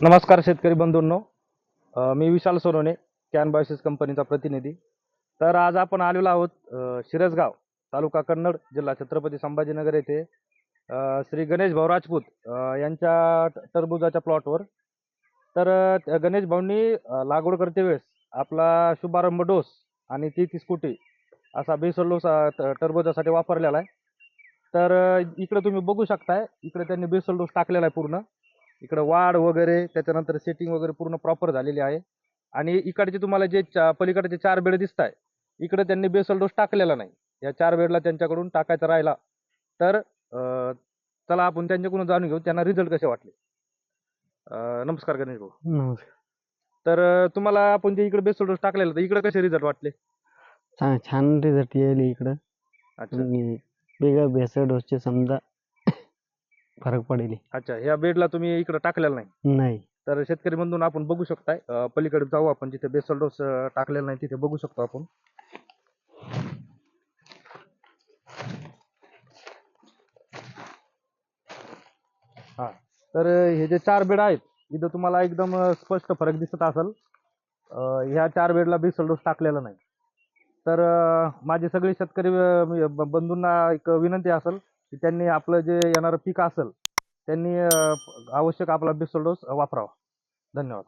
नमस्कार शेतकरी बंधूंनो. मी विशाल Sonawane, can Biosys कंपनीचा प्रतिनिधी. तर आज आपण आलेलो आहोत शिरसगाव, तालुका कन्नड, जिल्हा छत्रपती संभाजीनगर येथे श्री गणेश भाऊ राजपूत यांच्या टरबूजाच्या प्लॉटवर. तर गणेश भाऊंनी लागवड करते वेळेस आपला शुभारंभ डोस आणि 33 कोटी असा बेसल डोस टरबूजासाठी वापरलेला आहे. तर इकडे तुम्ही बघू शकताय, इकडे त्यांनी बेसल डोस टाकलेला आहे पूर्ण. इकडे वाढ वगैरे त्याच्यानंतर सेटिंग वगैरे पूर्ण प्रॉपर झालेली आहे. आणि इकडचे तुम्हाला जे पलीकडचे 4 बेड दिसत आहे, इकडे त्यांनी बेसल डोस टाकलेला नाही. या 4 बेडला त्यांच्याकडून टाकायचा राहिला. तर चला आपण त्यांच्याकडून जाणून घेऊ त्यांना रिझल्ट कसे वाटले. नमस्कार गणेश भाऊ. नमस्कार. तर तुम्हाला आपण जे इकडे बेसल डोस टाकलेला तर इकडे कसे रिझल्ट वाटले? छान रिझल्ट येईल इकडं. अच्छा आणि वेगळ्या भेसळ डोसचे समजा फरक पडेल. अच्छा, ह्या बेडला तुम्ही इकडे टाकलेला नाही. नाही. तर शेतकरी बंधूंनो आपण बघू शकताय, पलीकडे जाऊ आपण जिथे बेसल डोस टाकलेला नाही तिथे बघू शकतो आपण. हा, तर हे जे 4 बेड आहेत इथं तुम्हाला एकदम स्पष्ट फरक दिसत असेल. ह्या 4 बेडला बेसल डोस टाकलेला नाही. तर माझे सगळे शेतकरी बंधूंना एक विनंती असेल की त्यांनी आपलं जे येणारं पीक असेल त्यांनी आवश्यक आपला बेसल डोस वापरावा. धन्यवाद.